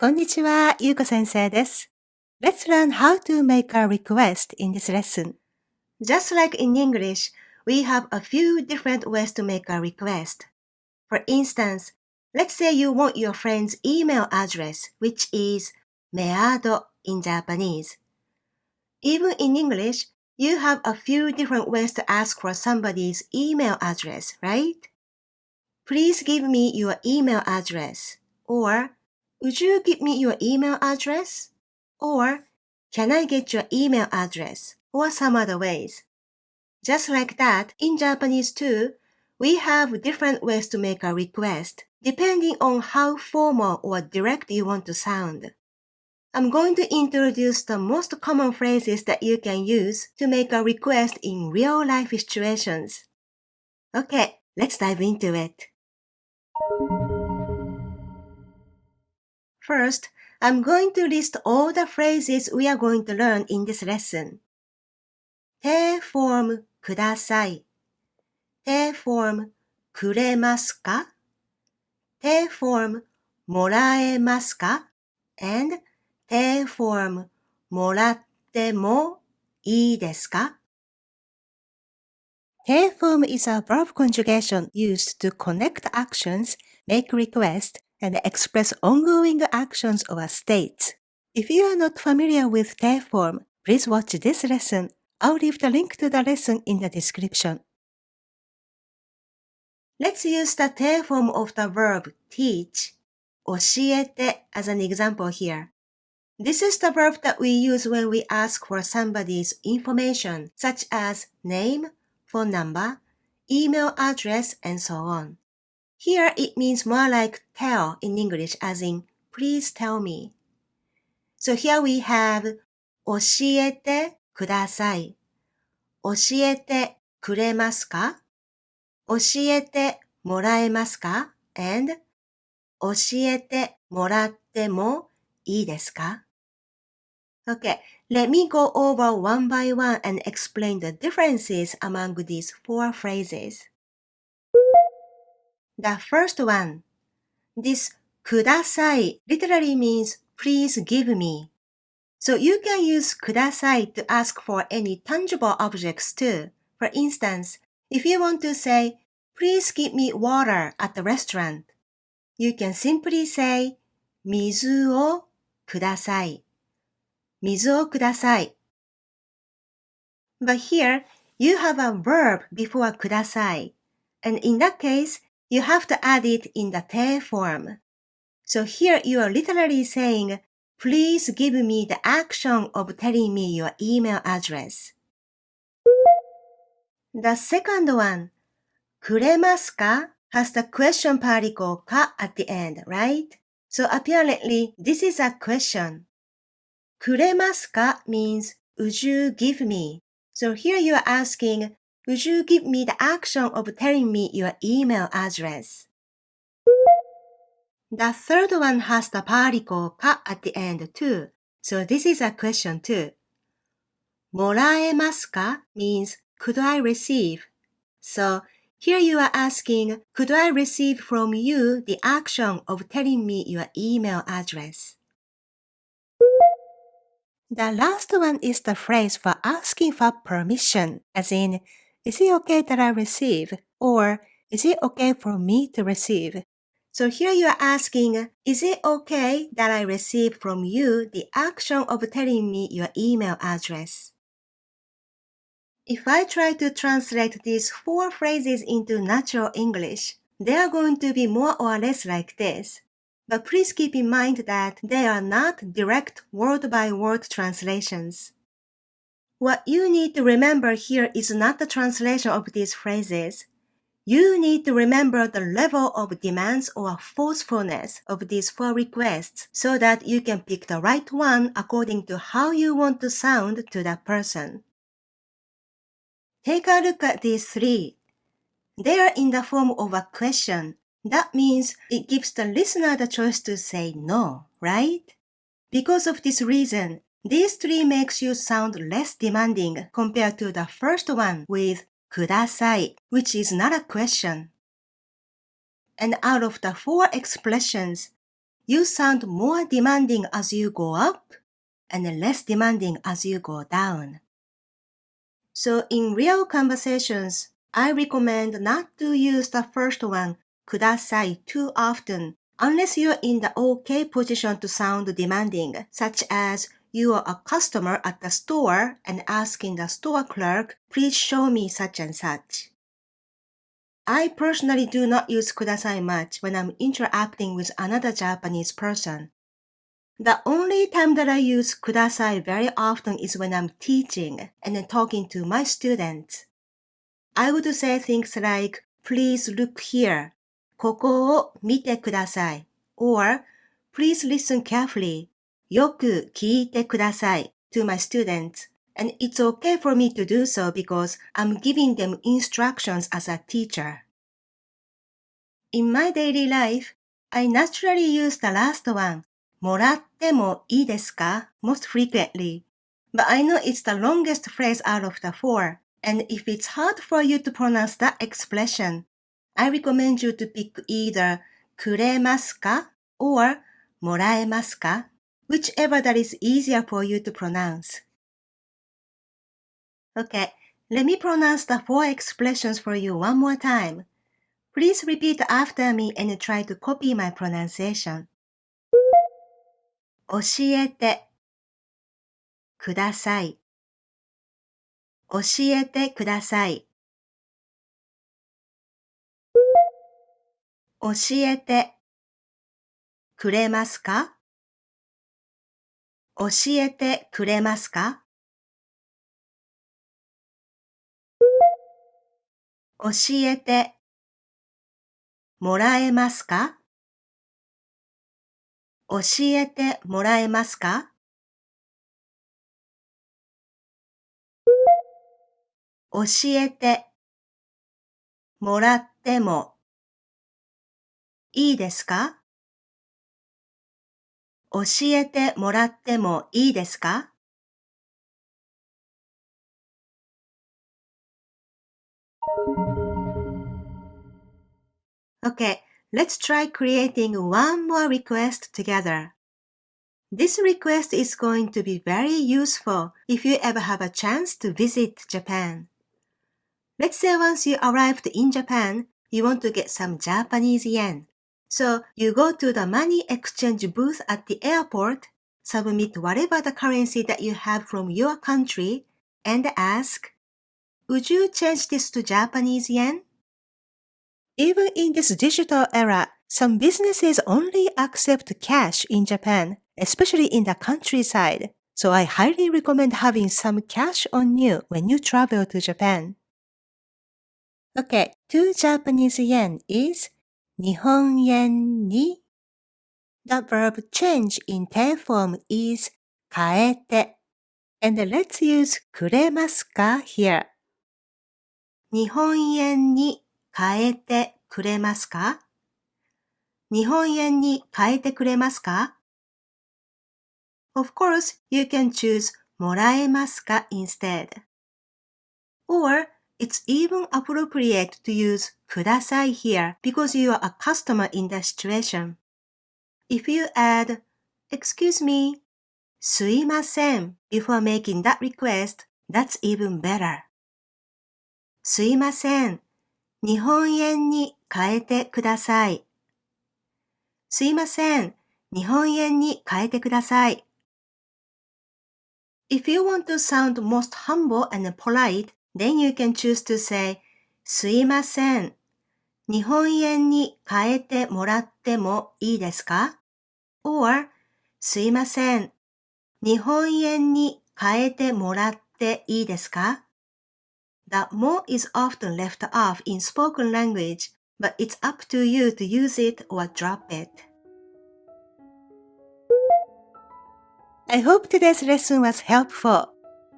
こんにちは、ゆうこ先生です。Let's learn how to make a request in this lesson. Just like in English, we have a few different ways to make a request. For instance, let's say you want your friend's email address, which is meado in Japanese. Even in English, you have a few different ways to ask for somebody's email address, right? Please give me your email address. Or, would you give me your email address? Or, can I get your email address? Or some other ways. Just like that, in Japanese too, we have different ways to make a request, depending on how formal or direct you want to sound. I'm going to introduce the most common phrases that you can use to make a request in real-life situations. Okay, let's dive into it. First, I'm going to list all the phrases we are going to learn in this lesson. 手フォームください。手フォームくれますか？手フォームもらえますか？ and 手フォームもらってもいいですか？ Te form is a verb conjugation used to connect actions, make requests, and express ongoing actions or states. If you are not familiar with te form, please watch this lesson. I'll leave the link to the lesson in the description. Let's use the 手 form of the verb teach, 教えて as an example here. This is the verb that we use when we ask for somebody's information, such as name, phone number, email address, and so on. Here it means more like tell in English, as in please tell me. So here we have 教えてください。教えてくれますか？教えてもらえますか？ and 教えてもらってもいいですか？ Okay, let me go over one by one and explain the differences among these four phrases. The first one, this ください literally means please give me. So you can use ください to ask for any tangible objects too. For instance, if you want to say, please give me water at the restaurant, you can simply say, 水をください。水をください。But here, you have a verb before ください. And in that case, you have to add it in the 手 form. So here you are literally saying, please give me the action of telling me your email address. The second one, くれますか has the question particle か at the end, right? So apparently, this is a question. くれますか means, would you give me? So here you are asking, would you give me the action of telling me your email address? The third one has the particle か at the end too. So this is a question too. もらえますか means, could I receive? So here you are asking, could I receive from you the action of telling me your email address? The last one is the phrase for asking for permission, as in, is it okay that I receive? Or, is it okay for me to receive? So here you are asking, is it okay that I receive from you the action of telling me your email address? If I try to translate these four phrases into natural English, they are going to be more or less like this. But please keep in mind that they are not direct word-by-word translations. What you need to remember here is not the translation of these phrases. You need to remember the level of demands or forcefulness of these four requests so that you can pick the right one according to how you want to sound to that person. Take a look at these three. They are in the form of a question. That means it gives the listener the choice to say no, right? Because of this reason, these three makes you sound less demanding compared to the first one with ください, which is not a question. And out of the four expressions, you sound more demanding as you go up and less demanding as you go down. So in real conversations, I recommend not to use the first one, ください, too often, unless you're in the okay position to sound demanding, such as you are a customer at the store and asking the store clerk, please show me such and such. I personally do not use ください much when I'm interacting with another Japanese person. The only time that I use ください very often is when I'm teaching and then talking to my students. I would say things like, please look here, ここを見てください, or please listen carefully, よく聞いてください to my students. And it's okay for me to do so because I'm giving them instructions as a teacher. In my daily life, I naturally use the last one, もらってもいいですか most frequently. But I know it's the longest phrase out of the four, and if it's hard for you to pronounce that expression, I recommend you to pick either くれますか or もらえますか, whichever that is easier for you to pronounce. Okay, let me pronounce the four expressions for you one more time. Please repeat after me and try to copy my pronunciation. 教えてください。教えてください。教えてくれますか？教えてくれますか？教えてもらえますか？教えてもらえますか？教えてもらってもいいですか？教えてもらってもいいですか？ Okay, let's try creating one more request together. This request is going to be very useful if you ever have a chance to visit Japan. Let's say once you arrived in Japan, you want to get some Japanese yen. So you go to the money exchange booth at the airport, submit whatever the currency that you have from your country, and ask, would you change this to Japanese yen? Even in this digital era, some businesses only accept cash in Japan, especially in the countryside. So I highly recommend having some cash on you when you travel to Japan. Okay, 2 Japanese yen is 日本円に The verb change in tail form is 変えて and let's use くれますか here. 日本円に変えてくれますか？日本円に変えてくれますか？ Of course, you can choose もらえますか instead. Or, it's even appropriate to use ください here because you are a customer in the situation. If you add, excuse me, すいません before making that request, that's even better. すいません、日本円に変えてください。すいません、日本円に変えてください。If you want to sound most humble and polite, then you can choose to say, すいません、日本円に変えてもらってもいいですか？ or, すいません、日本円に変えてもらっていいですか？ The mo is often left off in spoken language, but it's up to you to use it or drop it. I hope today's lesson was helpful.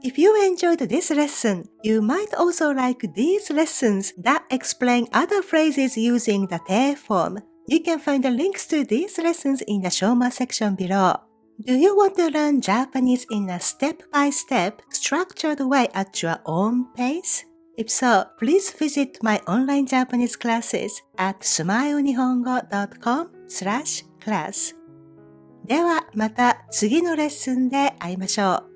If you enjoyed this lesson, you might also like these lessons that explain other phrases using the te form. You can find the links to these lessons in the Shoma section below. Do you want to learn Japanese in a step-by-step, structured way at your own pace? If so, please visit my online Japanese classes at smilenihongo.com/class. ではまた次のレッスンで会いましょう。